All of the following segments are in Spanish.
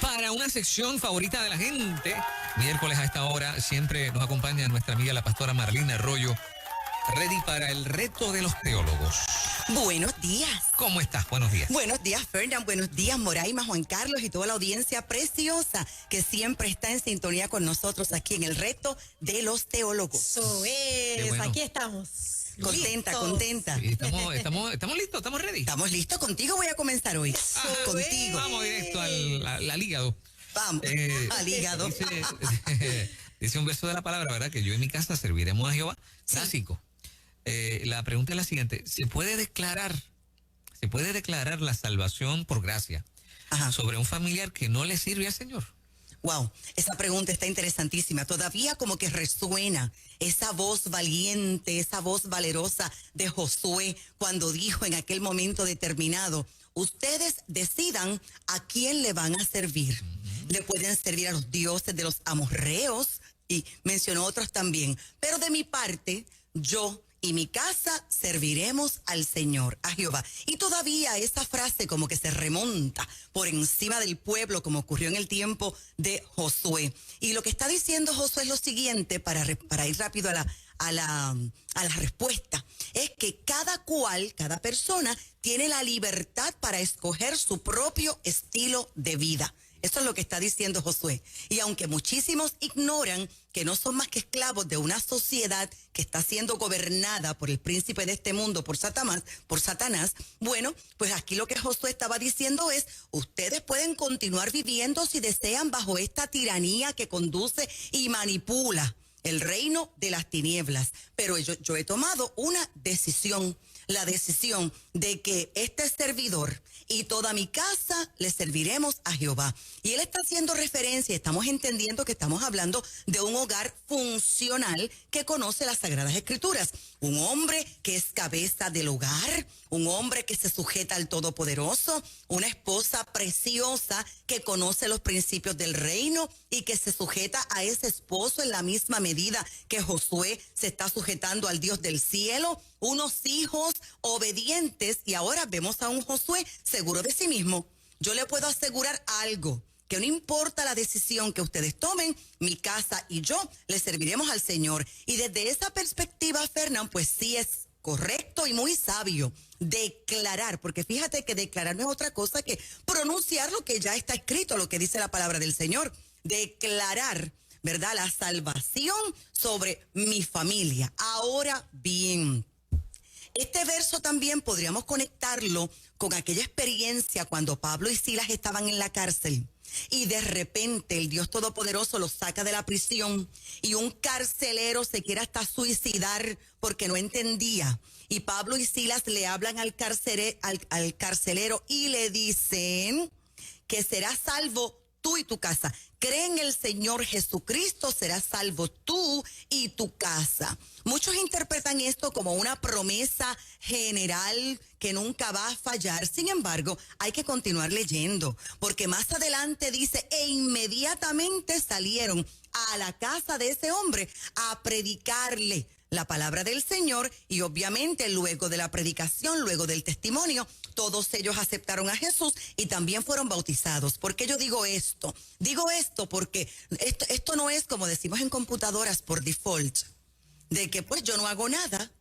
para una sección favorita de la gente. Miércoles a esta hora siempre nos acompaña nuestra amiga la pastora Marlene Arroyo, ready para el reto de los teólogos. Buenos días. ¿Cómo estás? Buenos días. Buenos días, Fernán. Buenos días, Moraima, Juan Carlos y toda la audiencia preciosa que siempre está en sintonía con nosotros aquí en el reto de los teólogos. Eso es, bueno. Aquí estamos. Contenta, Listos. contenta. Sí, estamos listos, estamos ready. Estamos listos. Contigo voy a comenzar hoy. Contigo. Vamos directo al hígado. Vamos, al hígado. Dice un verso de la palabra, ¿verdad? Que yo en mi casa serviremos a Jehová. Sí. Clásico. La pregunta es la siguiente. ¿Se puede declarar la salvación por gracia Ajá. sobre un familiar que no le sirve al Señor? Wow, esa pregunta está interesantísima. Todavía como que resuena esa voz valiente, esa voz valerosa de Josué cuando dijo en aquel momento determinado, ustedes decidan a quién le van a servir. Le pueden servir a los dioses de los amorreos y mencionó otros también. Pero de mi parte, yo y mi casa serviremos al Señor, a Jehová. Y todavía esa frase como que se remonta por encima del pueblo, como ocurrió en el tiempo de Josué. Y lo que está diciendo Josué es lo siguiente, para ir rápido a la respuesta, es que cada persona tiene la libertad para escoger su propio estilo de vida. Eso es lo que está diciendo Josué. Y aunque muchísimos ignoran que no son más que esclavos de una sociedad que está siendo gobernada por el príncipe de este mundo, por Satanás, bueno, pues aquí lo que Josué estaba diciendo es, ustedes pueden continuar viviendo si desean bajo esta tiranía que conduce y manipula el reino de las tinieblas. Pero yo he tomado una decisión, la decisión de que este servidor y toda mi casa le serviremos a Jehová. Y él está haciendo referencia, estamos entendiendo que estamos hablando de un hogar funcional que conoce las Sagradas Escrituras. Un hombre que es cabeza del hogar, un hombre que se sujeta al Todopoderoso, una esposa preciosa que conoce los principios del reino y que se sujeta a ese esposo en la misma medida que Josué se está sujetando al Dios del cielo, unos hijos obedientes, y ahora vemos a un Josué seguro de sí mismo. Yo le puedo asegurar algo, que no importa la decisión que ustedes tomen, mi casa y yo le serviremos al Señor. Y desde esa perspectiva, Fernán, pues sí es correcto y muy sabio declarar, porque fíjate que declarar no es otra cosa que pronunciar lo que ya está escrito, lo que dice la palabra del Señor. Declarar, ¿verdad?, la salvación sobre mi familia. Ahora bien, este verso también podríamos conectarlo con aquella experiencia cuando Pablo y Silas estaban en la cárcel y de repente el Dios Todopoderoso los saca de la prisión y un carcelero se quiere hasta suicidar porque no entendía. Y Pablo y Silas le hablan al carcelero y le dicen que serás salvo tú y tu casa. Cree en el Señor Jesucristo, serás salvo tú y tu casa. Muchos interpretan esto como una promesa general que nunca va a fallar. Sin embargo, hay que continuar leyendo, porque más adelante dice, e inmediatamente salieron a la casa de ese hombre a predicarle la palabra del Señor, y obviamente luego de la predicación, luego del testimonio, todos ellos aceptaron a Jesús y también fueron bautizados. ¿Por qué yo digo esto? Digo esto porque esto no es, como decimos en computadoras, por default, de que pues yo no hago nada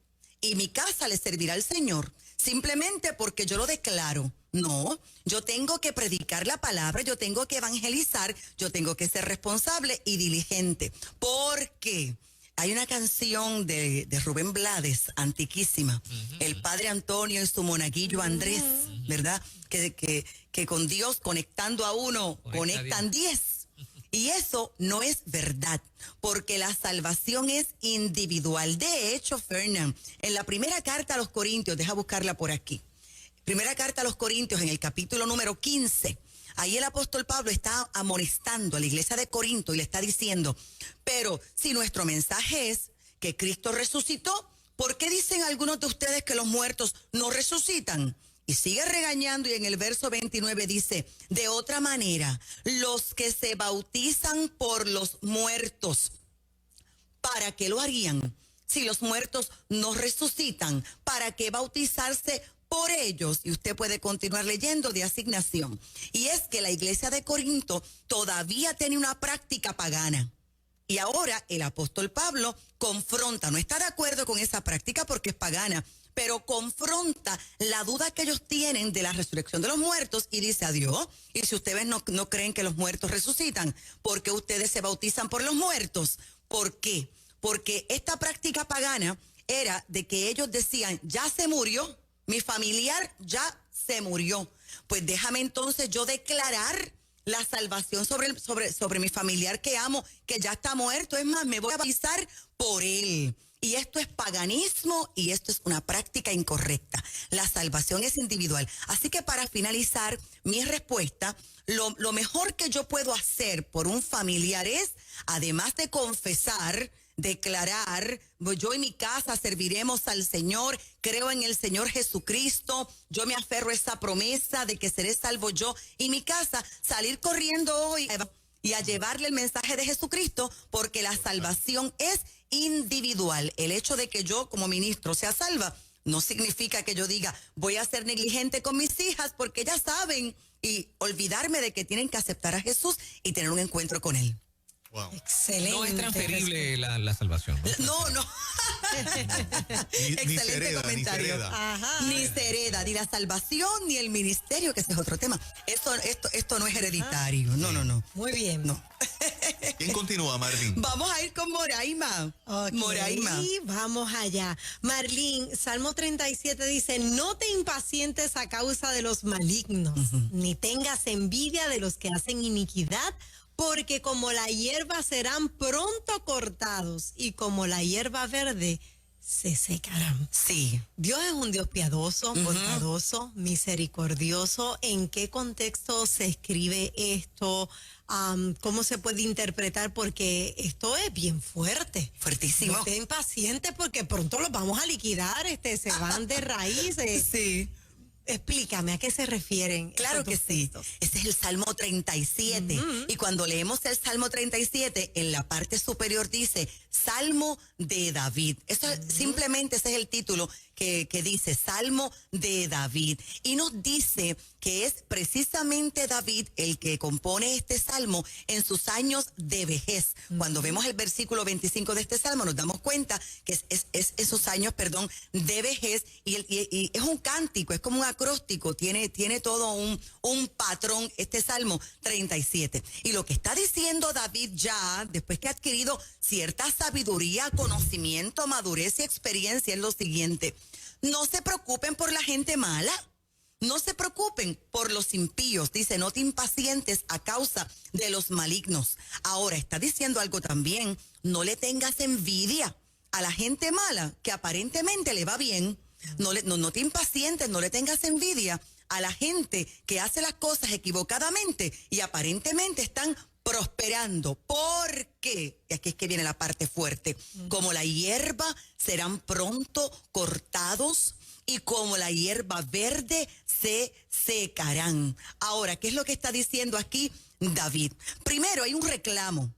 y mi casa le servirá al Señor, simplemente porque yo lo declaro. No, yo tengo que predicar la palabra, yo tengo que evangelizar, yo tengo que ser responsable y diligente. Porque hay una canción de Rubén Blades, antiquísima, el Padre Antonio y su monaguillo Andrés, ¿verdad? Que con Dios conectando a uno, conectan 10. Y eso no es verdad, porque la salvación es individual. De hecho, Fernán, en la primera carta a los Corintios, deja buscarla por aquí. Primera carta a los Corintios, en el capítulo número 15, ahí el apóstol Pablo está amonestando a la iglesia de Corinto y le está diciendo, pero si nuestro mensaje es que Cristo resucitó, ¿por qué dicen algunos de ustedes que los muertos no resucitan? Y sigue regañando, y en el verso 29 dice, de otra manera, los que se bautizan por los muertos, ¿para qué lo harían? Si los muertos no resucitan, ¿para qué bautizarse por ellos, y usted puede continuar leyendo de asignación, y es que la iglesia de Corinto todavía tiene una práctica pagana. Y ahora el apóstol Pablo confronta, no está de acuerdo con esa práctica porque es pagana, pero confronta la duda que ellos tienen de la resurrección de los muertos y dice: adiós, y si ustedes no creen que los muertos resucitan, ¿por qué ustedes se bautizan por los muertos? ¿Por qué? Porque esta práctica pagana era de que ellos decían: ya se murió, mi familiar ya se murió, pues déjame entonces yo declarar la salvación sobre mi familiar que amo, que ya está muerto. Es más, me voy a bautizar por él. Y esto es paganismo y esto es una práctica incorrecta. La salvación es individual. Así que para finalizar mi respuesta, lo mejor que yo puedo hacer por un familiar es, además de confesar, declarar: yo y mi casa serviremos al Señor, creo en el Señor Jesucristo, yo me aferro a esa promesa de que seré salvo yo y mi casa, salir corriendo hoy y a llevarle el mensaje de Jesucristo, porque la salvación es individual. El hecho de que yo como ministro sea salva no significa que yo diga: voy a ser negligente con mis hijas porque ellas saben, y olvidarme de que tienen que aceptar a Jesús y tener un encuentro con Él. Wow. Excelente. No es transferible la salvación, ¿no? No. Ni se hereda, comentario. Ajá. Ni se hereda, ni la salvación, ni el ministerio, que ese es otro tema. Esto no es hereditario. No. Muy bien. No. ¿Quién continúa, Marlene? Vamos a ir con Moraima. Ok, Moraima. vamos allá. Marlene, Salmo 37 dice: no te impacientes a causa de los malignos, ni tengas envidia de los que hacen iniquidad, porque como la hierba serán pronto cortados y como la hierba verde se secarán. Sí. Dios es un Dios piadoso, bondadoso, misericordioso. ¿En qué contexto se escribe esto? ¿Cómo se puede interpretar? Porque esto es bien fuerte. Fuertísimo. No estén pacientes porque pronto los vamos a liquidar, se van de raíces. Sí. Explícame, ¿a qué se refieren? Claro estos que dos sí. textos? Ese es el Salmo 37. Y cuando leemos el Salmo 37, en la parte superior dice Salmo de David. Eso simplemente ese es el título que dice Salmo de David. Y nos dice que es precisamente David el que compone este salmo en sus años de vejez. Cuando vemos el versículo 25 de este salmo, nos damos cuenta que es esos años, de vejez, y es un cántico, es como un acróstico, tiene todo un patrón, este Salmo 37. Y lo que está diciendo David ya, después que ha adquirido cierta sabiduría, conocimiento, madurez y experiencia, es lo siguiente: no se preocupen por la gente mala. No se preocupen por los impíos. Dice: no te impacientes a causa de los malignos. Ahora está diciendo algo también: no le tengas envidia a la gente mala, que aparentemente le va bien. No te impacientes, no le tengas envidia a la gente que hace las cosas equivocadamente y aparentemente están prosperando. ¿Por qué? Y aquí es que viene la parte fuerte. Como la hierba serán pronto cortados y como la hierba verde se secarán. Ahora, ¿qué es lo que está diciendo aquí David? Primero, hay un reclamo,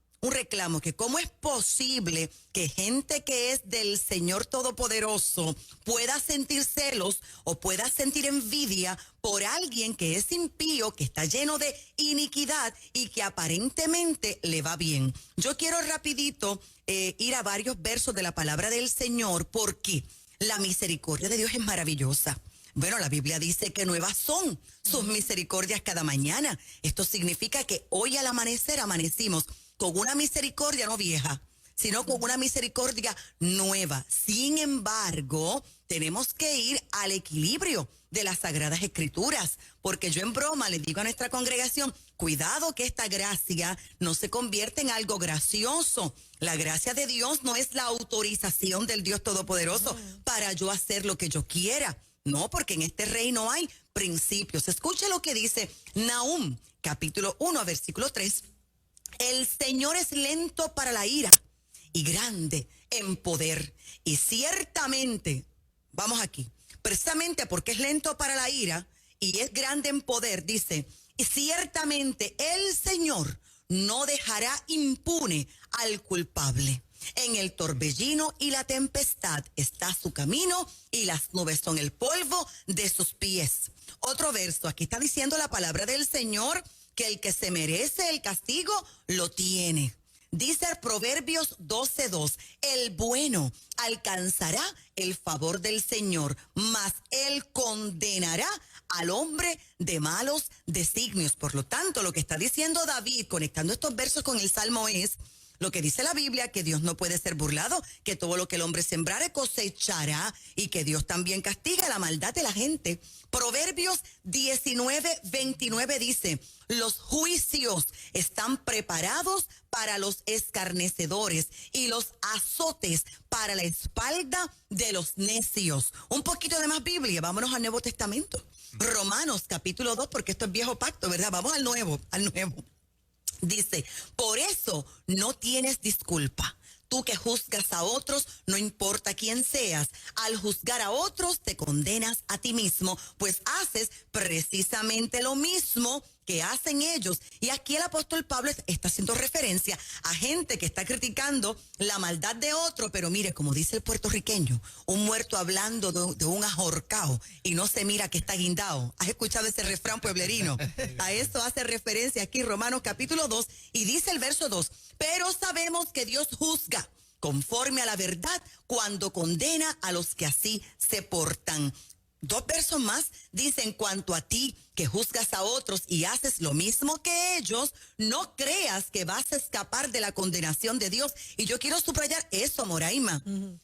que cómo es posible que gente que es del Señor Todopoderoso pueda sentir celos o pueda sentir envidia por alguien que es impío, que está lleno de iniquidad y que aparentemente le va bien. Yo quiero rapidito ir a varios versos de la palabra del Señor, porque la misericordia de Dios es maravillosa. Bueno, la Biblia dice que nuevas son sus misericordias cada mañana. Esto significa que hoy al amanecer amanecimos con una misericordia no vieja, sino con una misericordia nueva. Sin embargo, tenemos que ir al equilibrio de las Sagradas Escrituras, porque yo en broma le digo a nuestra congregación: cuidado que esta gracia no se convierte en algo gracioso. La gracia de Dios no es la autorización del Dios Todopoderoso para yo hacer lo que yo quiera. No, porque en este reino hay principios. Escuche lo que dice Nahum, capítulo 1, versículo 3. El Señor es lento para la ira y grande en poder. Y ciertamente, vamos aquí, precisamente porque es lento para la ira y es grande en poder, dice: y ciertamente el Señor no dejará impune al culpable. En el torbellino y la tempestad está su camino y las nubes son el polvo de sus pies. Otro verso, aquí está diciendo la palabra del Señor que el que se merece el castigo lo tiene. Dice Proverbios 12:2, el bueno alcanzará el favor del Señor, mas él condenará al hombre de malos designios. Por lo tanto, lo que está diciendo David, conectando estos versos con el Salmo, es lo que dice la Biblia, que Dios no puede ser burlado, que todo lo que el hombre sembrare cosechará y que Dios también castiga la maldad de la gente. Proverbios 19:29 dice, los juicios están preparados para los escarnecedores y los azotes para la espalda de los necios. Un poquito de más Biblia, vámonos al Nuevo Testamento. Romanos capítulo 2, porque esto es viejo pacto, ¿verdad? Vamos al nuevo. Dice, por eso no tienes disculpa. Tú que juzgas a otros, no importa quién seas, al juzgar a otros te condenas a ti mismo, pues haces precisamente lo mismo que hacen ellos. Y aquí el apóstol Pablo está haciendo referencia a gente que está criticando la maldad de otro, pero mire, como dice el puertorriqueño, un muerto hablando de un ahorcao y no se mira que está guindado. ¿Has escuchado ese refrán pueblerino? A eso hace referencia aquí Romanos capítulo 2 y dice el verso 2, pero sabemos que Dios juzga conforme a la verdad cuando condena a los que así se portan. Dos versos más dice, en cuanto a ti que juzgas a otros y haces lo mismo que ellos, no creas que vas a escapar de la condenación de Dios. Y yo quiero subrayar eso, Moraima,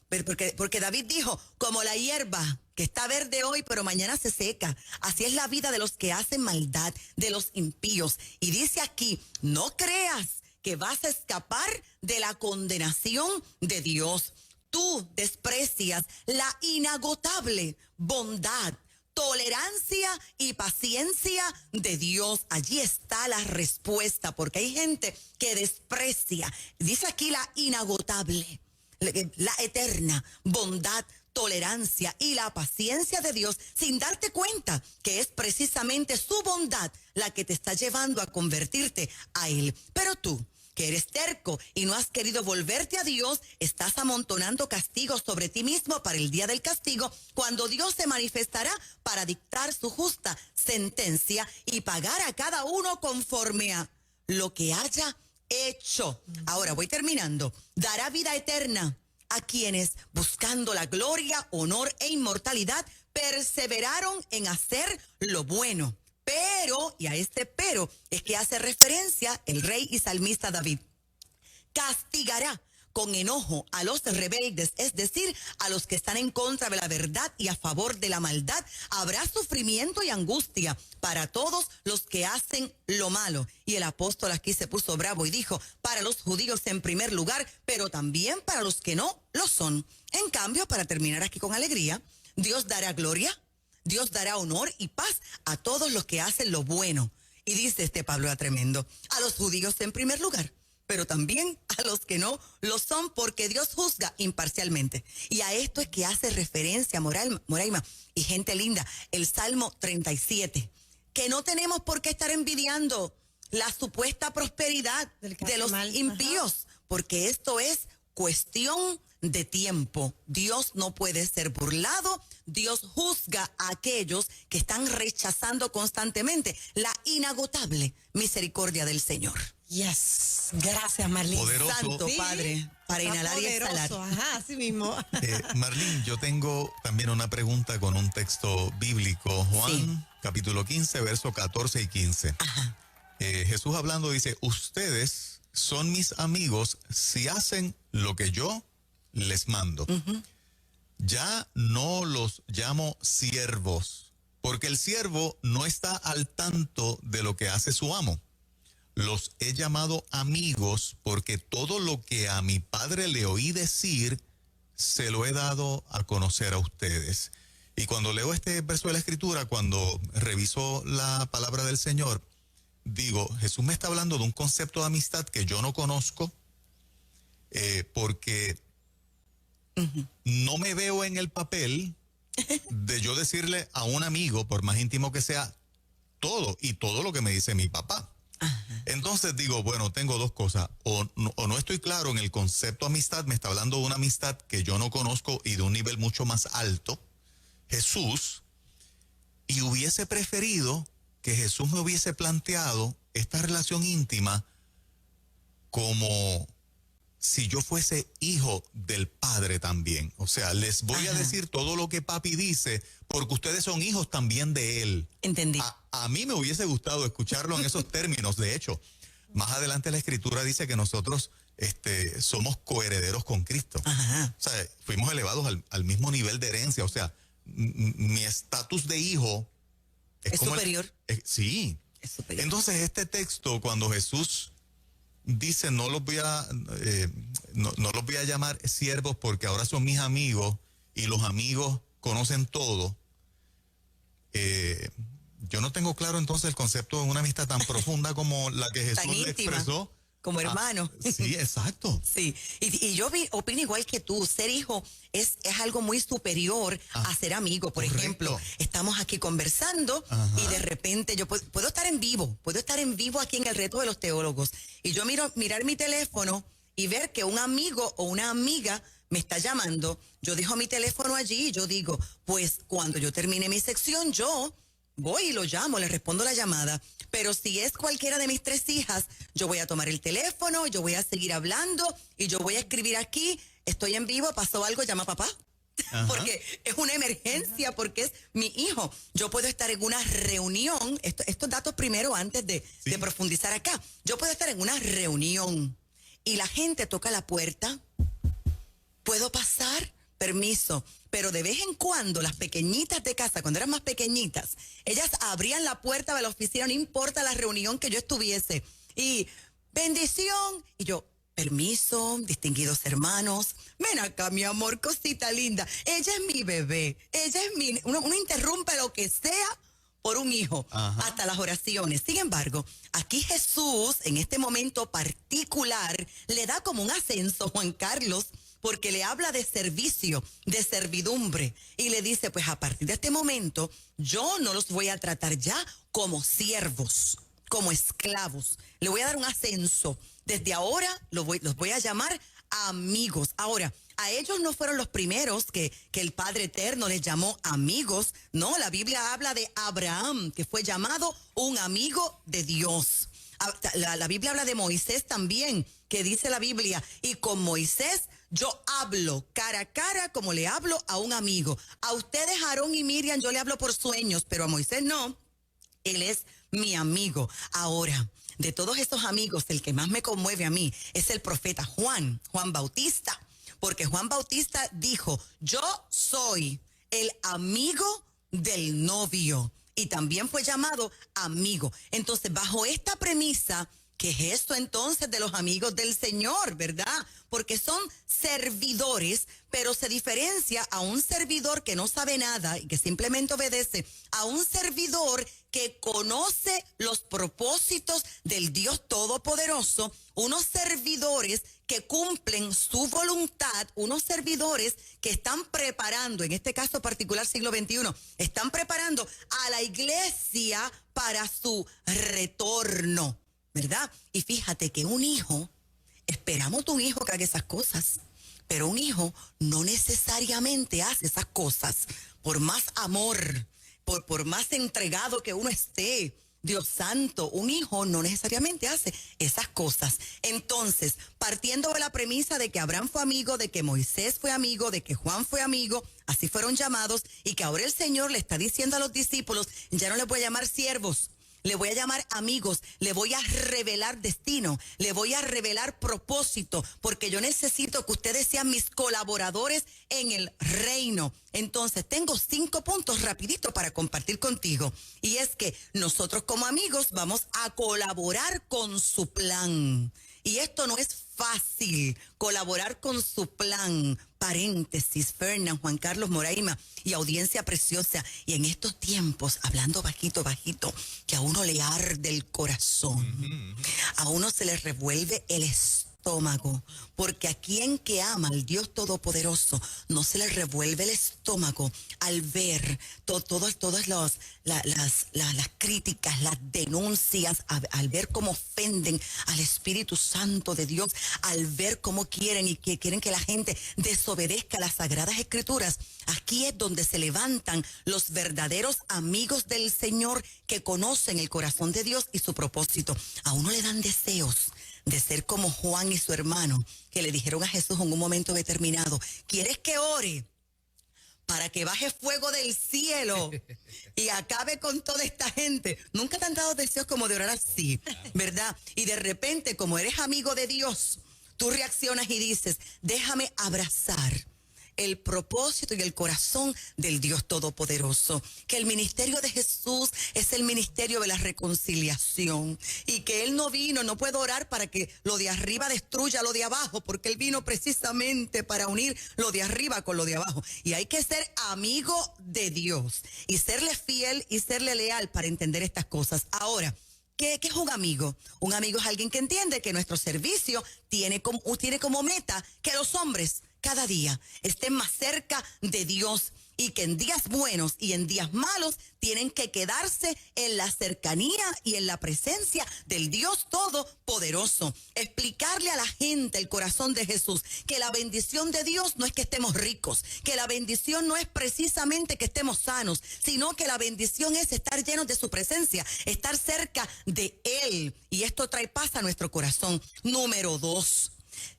porque David dijo, como la hierba que está verde hoy, pero mañana se seca. Así es la vida de los que hacen maldad, de los impíos. Y dice aquí, no creas que vas a escapar de la condenación de Dios. Tú desprecias la inagotable bondad, tolerancia y paciencia de Dios. Allí está la respuesta, porque hay gente que desprecia. Dice aquí la inagotable, la eterna bondad, tolerancia y la paciencia de Dios, sin darte cuenta que es precisamente su bondad la que te está llevando a convertirte a Él. Pero tú, que eres terco y no has querido volverte a Dios, estás amontonando castigos sobre ti mismo para el día del castigo, cuando Dios se manifestará para dictar su justa sentencia y pagar a cada uno conforme a lo que haya hecho. Ahora voy terminando. Dará vida eterna a quienes, buscando la gloria, honor e inmortalidad, perseveraron en hacer lo bueno. Pero, y a este pero es que hace referencia el rey y salmista David, castigará con enojo a los rebeldes, es decir, a los que están en contra de la verdad y a favor de la maldad. Habrá sufrimiento y angustia para todos los que hacen lo malo. Y el apóstol aquí se puso bravo y dijo, para los judíos en primer lugar, pero también para los que no lo son. En cambio, para terminar aquí con alegría, Dios dará gloria, Dios dará honor y paz a todos los que hacen lo bueno. Y dice este Pablo era tremendo, a los judíos en primer lugar, pero también a los que no lo son, porque Dios juzga imparcialmente. Y a esto es que hace referencia Moraima y gente linda, el Salmo 37, que no tenemos por qué estar envidiando la supuesta prosperidad de los impíos, porque esto es cuestión de tiempo. Dios no puede ser burlado. Dios juzga a aquellos que están rechazando constantemente la inagotable misericordia del Señor. Yes, gracias Marlene. Poderoso. Santo Sí, Padre, para inhalar y exhalar. Ajá, así mismo. Marlene, yo tengo también una pregunta con un texto bíblico. Juan, Sí. capítulo 15, versos 14 y 15. Ajá. Jesús hablando dice, ustedes son mis amigos si hacen lo que yo les mando. Ya no los llamo siervos, porque el siervo no está al tanto de lo que hace su amo. Los he llamado amigos porque todo lo que a mi Padre le oí decir, se lo he dado a conocer a ustedes. Y cuando leo este verso de la Escritura, cuando reviso la palabra del Señor, digo, Jesús me está hablando de un concepto de amistad que yo no conozco, porque no me veo en el papel de yo decirle a un amigo, por más íntimo que sea, todo y todo lo que me dice mi papá. Entonces digo, bueno, tengo dos cosas. O no estoy claro en el concepto amistad, me está hablando de una amistad que yo no conozco y de un nivel mucho más alto, Jesús, y hubiese preferido que Jesús me hubiese planteado esta relación íntima como si yo fuese hijo del Padre también. O sea, les voy a decir todo lo que papi dice, porque ustedes son hijos también de él. Entendí. A mí me hubiese gustado escucharlo en esos términos. De hecho, más adelante la Escritura dice que nosotros somos coherederos con Cristo. Ajá. O sea, fuimos elevados al mismo nivel de herencia. O sea, mi estatus de hijo es como superior. Sí. Es superior. Entonces, este texto, cuando Jesús dice, no los voy a llamar siervos porque ahora son mis amigos y los amigos conocen todo. Yo no tengo claro entonces el concepto de una amistad tan profunda como la que Jesús le expresó. Como hermano. Sí, exacto. Sí, y yo opino igual que tú, ser hijo es algo muy superior a ser amigo. Por ejemplo, estamos aquí conversando y de repente yo puedo estar en vivo aquí en el reto de los teólogos y yo mirar mi teléfono y ver que un amigo o una amiga me está llamando. Yo dejo mi teléfono allí y yo digo, pues cuando yo termine mi sección yo voy y lo llamo, le respondo la llamada. Pero si es cualquiera de mis 3 hijas, yo voy a tomar el teléfono, yo voy a seguir hablando y yo voy a escribir aquí, estoy en vivo, pasó algo, llama a papá. Porque es una emergencia, porque es mi hijo. Yo puedo estar en una reunión, estos datos primero antes de profundizar acá. Yo puedo estar en una reunión y la gente toca la puerta. ¿Puedo pasar? Permiso. Pero de vez en cuando las pequeñitas de casa, cuando eran más pequeñitas, ellas abrían la puerta de la oficina, no importa la reunión que yo estuviese. Y bendición. Y yo, permiso, distinguidos hermanos, ven acá, mi amor, cosita linda. Ella es mi bebé. Ella es mi... Uno interrumpe lo que sea por un hijo, hasta las oraciones. Sin embargo, aquí Jesús, en este momento particular, le da como un ascenso, Juan Carlos, porque le habla de servicio, de servidumbre, y le dice, pues a partir de este momento, yo no los voy a tratar ya como siervos, como esclavos. Le voy a dar un ascenso. Desde ahora los voy a llamar amigos. Ahora, a ellos no fueron los primeros que el Padre Eterno les llamó amigos. No, la Biblia habla de Abraham, que fue llamado un amigo de Dios. La Biblia habla de Moisés también, que dice la Biblia, y con Moisés yo hablo cara a cara como le hablo a un amigo. A ustedes, Aarón y Miriam, yo le hablo por sueños, pero a Moisés no. Él es mi amigo. Ahora, de todos esos amigos, el que más me conmueve a mí es el profeta Juan Bautista, porque Juan Bautista dijo, yo soy el amigo del novio, y también fue llamado amigo. Entonces, bajo esta premisa, ¿qué es esto entonces de los amigos del Señor, verdad? Porque son servidores, pero se diferencia a un servidor que no sabe nada y que simplemente obedece, a un servidor que conoce los propósitos del Dios Todopoderoso, unos servidores que cumplen su voluntad, unos servidores que están preparando, en este caso particular siglo XXI, están preparando a la iglesia para su retorno, ¿verdad? Y fíjate que un hijo, esperamos de un hijo que haga esas cosas, pero un hijo no necesariamente hace esas cosas. Por más amor, por más entregado que uno esté, Dios santo, un hijo no necesariamente hace esas cosas. Entonces, partiendo de la premisa de que Abraham fue amigo, de que Moisés fue amigo, de que Juan fue amigo, así fueron llamados, y que ahora el Señor le está diciendo a los discípulos, ya no les voy a llamar siervos, le voy a llamar amigos, le voy a revelar destino, le voy a revelar propósito, porque yo necesito que ustedes sean mis colaboradores en el reino. Entonces, tengo 5 puntos rapidito para compartir contigo. Y es que nosotros como amigos vamos a colaborar con su plan. Y esto no es fácil, colaborar con su plan. Paréntesis, Fernan, Juan Carlos, Moraima y audiencia preciosa. Y en estos tiempos, hablando bajito, que a uno le arde el corazón, a uno se le revuelve el estómago, estómago, porque a quien que ama al Dios Todopoderoso no se le revuelve el estómago al ver todas las críticas, las denuncias, al ver cómo ofenden al Espíritu Santo de Dios, al ver cómo quieren que la gente desobedezca las Sagradas Escrituras. Aquí es donde se levantan los verdaderos amigos del Señor que conocen el corazón de Dios y su propósito. A uno le dan deseos de ser como Juan y su hermano, que le dijeron a Jesús en un momento determinado: ¿quieres que ore para que baje fuego del cielo y acabe con toda esta gente? Nunca te han dado deseos como de orar así, ¿verdad? Y de repente, como eres amigo de Dios, tú reaccionas y dices: déjame abrazar el propósito y el corazón del Dios Todopoderoso, que el ministerio de Jesús es el ministerio de la reconciliación y que Él no puede orar para que lo de arriba destruya lo de abajo, porque Él vino precisamente para unir lo de arriba con lo de abajo. Y hay que ser amigo de Dios y serle fiel y serle leal para entender estas cosas. Ahora, ¿qué es un amigo? Un amigo es alguien que entiende que nuestro servicio tiene como meta que los hombres cada día estén más cerca de Dios y que en días buenos y en días malos tienen que quedarse en la cercanía y en la presencia del Dios Todopoderoso. Explicarle a la gente el corazón de Jesús, que la bendición de Dios no es que estemos ricos, que la bendición no es precisamente que estemos sanos, sino que la bendición es estar llenos de su presencia, estar cerca de Él. Y esto trae paz a nuestro corazón. Número 2.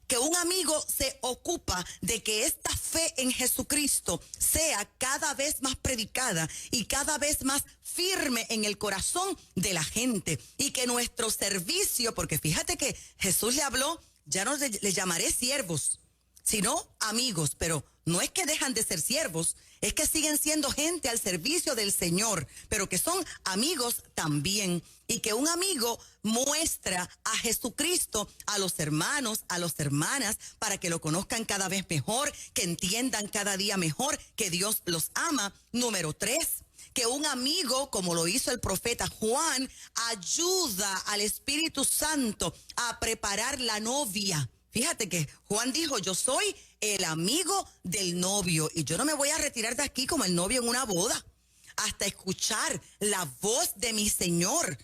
Que un amigo se ocupa de que esta fe en Jesucristo sea cada vez más predicada y cada vez más firme en el corazón de la gente. Y que nuestro servicio, porque fíjate que Jesús le habló, ya no le llamaré siervos, sino amigos, pero no es que dejan de ser siervos, es que siguen siendo gente al servicio del Señor, pero que son amigos también. Y que un amigo muestra a Jesucristo a los hermanos, a las hermanas, para que lo conozcan cada vez mejor, que entiendan cada día mejor que Dios los ama. Número 3. Que un amigo, como lo hizo el profeta Juan, ayuda al Espíritu Santo a preparar la novia. Fíjate que Juan dijo: yo soy el amigo del novio y yo no me voy a retirar de aquí como el novio en una boda hasta escuchar la voz de mi Señor,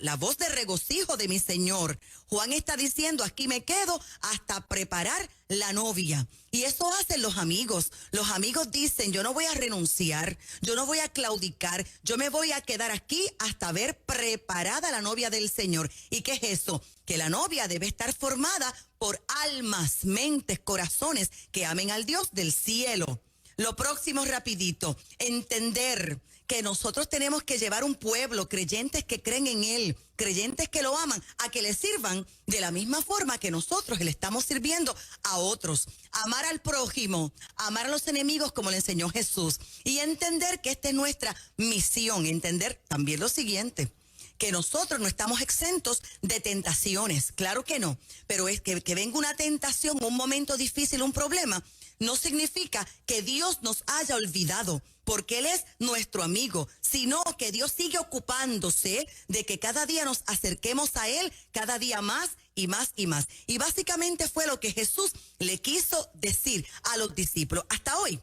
la voz de regocijo de mi Señor. Juan está diciendo: aquí me quedo hasta preparar la novia. Y eso hacen los amigos. Los amigos dicen: yo no voy a renunciar, yo no voy a claudicar, yo me voy a quedar aquí hasta ver preparada la novia del Señor. ¿Y qué es eso? Que la novia debe estar formada por almas, mentes, corazones que amen al Dios del cielo. Lo próximo, rapidito, entender que nosotros tenemos que llevar un pueblo, creyentes que creen en Él, creyentes que lo aman, a que le sirvan de la misma forma que nosotros le estamos sirviendo a otros. Amar al prójimo, amar a los enemigos como le enseñó Jesús. Y entender que esta es nuestra misión. Entender también lo siguiente: que nosotros no estamos exentos de tentaciones, claro que no, pero es que venga una tentación, un momento difícil, un problema, no significa que Dios nos haya olvidado, porque Él es nuestro amigo, sino que Dios sigue ocupándose de que cada día nos acerquemos a Él, cada día más y más y más. Y básicamente fue lo que Jesús le quiso decir a los discípulos. Hasta hoy,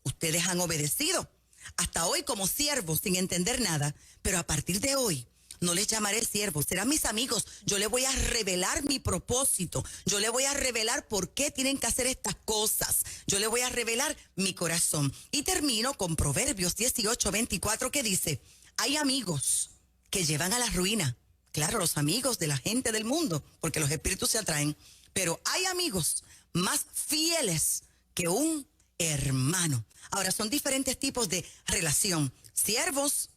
ustedes han obedecido, hasta hoy como siervos sin entender nada, pero a partir de hoy, no les llamaré siervos, serán mis amigos. Yo les voy a revelar mi propósito. Yo les voy a revelar por qué tienen que hacer estas cosas. Yo les voy a revelar mi corazón. Y termino con Proverbios 18:24 que dice: hay amigos que llevan a la ruina. Claro, los amigos de la gente del mundo, porque los espíritus se atraen. Pero hay amigos más fieles que un hermano. Ahora, son diferentes tipos de relación. Siervos,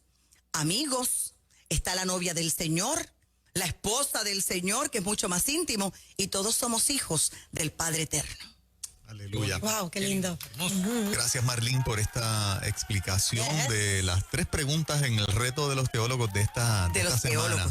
amigos. Está la novia del Señor, la esposa del Señor, que es mucho más íntimo, y todos somos hijos del Padre Eterno. Aleluya. Wow, qué lindo. Gracias, Marlene, por esta explicación de las 3 preguntas en el reto de los teólogos de esta semana.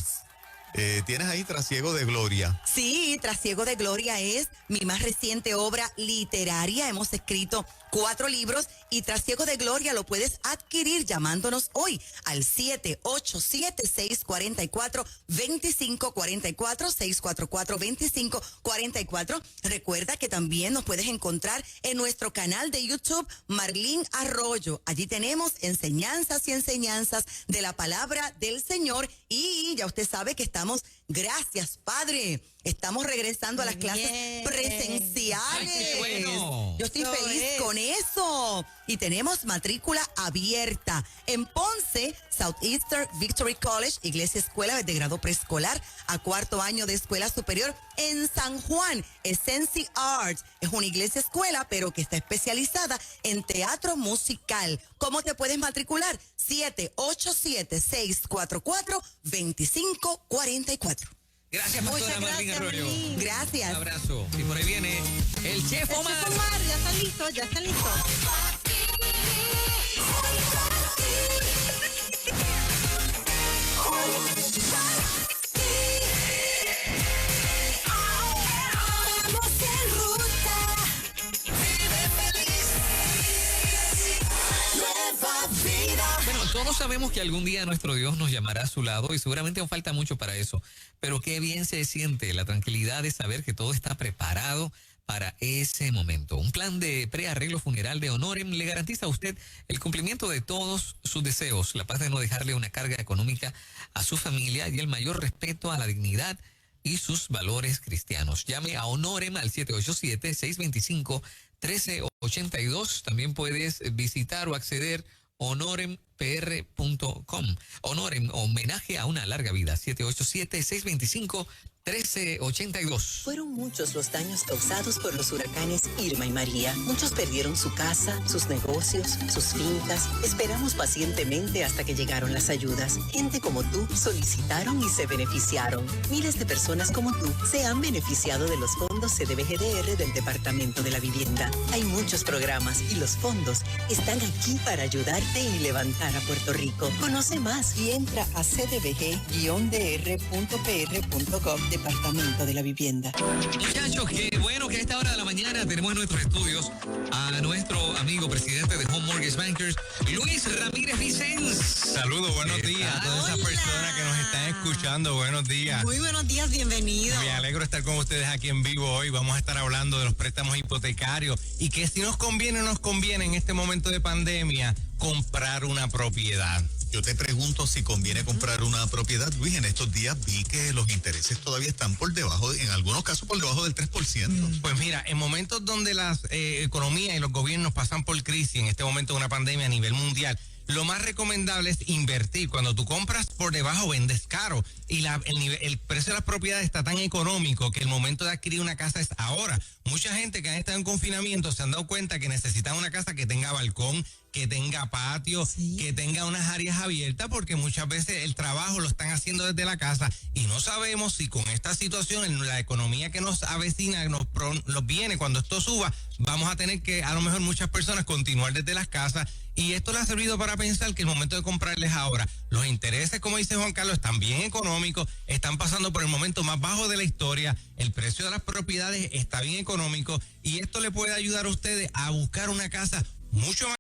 Tienes ahí Trasiego de Gloria. Sí, Trasiego de Gloria es mi más reciente obra literaria. Hemos escrito 4 libros y Trasiego de Gloria lo puedes adquirir llamándonos hoy al 787-644-2544, 644-2544. Recuerda que también nos puedes encontrar en nuestro canal de YouTube, Marlene Arroyo. Allí tenemos enseñanzas y enseñanzas de la palabra del Señor y ya usted sabe que estamos, gracias Padre, estamos regresando a las clases presenciales. ¡Ay, qué bueno! Yo estoy feliz con eso. Y tenemos matrícula abierta en Ponce, Southeastern Victory College, iglesia escuela de grado preescolar a 4º año de escuela superior. En San Juan, Essency Arts, es una iglesia escuela, pero que está especializada en teatro musical. ¿Cómo te puedes matricular? 787-644-2544. Gracias, pastora Marlene Arroyo. Gracias. Un abrazo. Y por ahí viene el Chef Omar. Chef Omar, ya está listo, ya está listo. Bueno, todos sabemos que algún día nuestro Dios nos llamará a su lado y seguramente aún falta mucho para eso. Pero qué bien se siente la tranquilidad de saber que todo está preparado para ese momento. Un plan de prearreglo funeral de Honorem le garantiza a usted el cumplimiento de todos sus deseos, la paz de no dejarle una carga económica a su familia y el mayor respeto a la dignidad y sus valores cristianos. Llame a Honorem al 787-625-1382. También puedes visitar o acceder honorempr.com. Honorem, homenaje a una larga vida. 787-625-1382. Fueron muchos los daños causados por los huracanes Irma y María. Muchos perdieron su casa, sus negocios, sus fincas. Esperamos pacientemente hasta que llegaron las ayudas. Gente como tú solicitaron y se beneficiaron. Miles de personas como tú se han beneficiado de los fondos CDBGDR del Departamento de la Vivienda. Hay muchos programas y los fondos están aquí para ayudarte y levantar a Puerto Rico. Conoce más y entra a cdbg-dr.pr.gov, Departamento de la Vivienda. Muchachos, qué bueno que a esta hora de la mañana tenemos en nuestros estudios a nuestro amigo presidente de Home Mortgage Bankers, Luis Ramírez Vicens. Saludos, buenos días a todas esas personas que nos están escuchando. Buenos días. Muy buenos días, bienvenido. Me alegro estar con ustedes aquí en vivo hoy. Vamos a estar hablando de los préstamos hipotecarios y que si nos conviene o nos conviene en este momento de pandemia comprar una propiedad. Yo te pregunto si conviene comprar una propiedad, Luis. En estos días vi que los intereses todavía están por debajo, en algunos casos por debajo del 3%. Pues mira, en momentos donde las economías y los gobiernos pasan por crisis, en este momento de una pandemia a nivel mundial, lo más recomendable es invertir. Cuando tú compras por debajo, vendes caro. Y el precio de las propiedades está tan económico que el momento de adquirir una casa es ahora. Mucha gente que ha estado en confinamiento se han dado cuenta que necesitan una casa que tenga balcón, que tenga patio, que tenga unas áreas abiertas, porque muchas veces el trabajo lo están haciendo desde la casa y no sabemos si con esta situación, en la economía que nos avecina, nos viene, cuando esto suba, vamos a tener que, a lo mejor muchas personas, continuar desde las casas. Y esto le ha servido para pensar que el momento de comprarles ahora, los intereses, como dice Juan Carlos, están bien económicos, están pasando por el momento más bajo de la historia, el precio de las propiedades está bien económico y esto le puede ayudar a ustedes a buscar una casa mucho más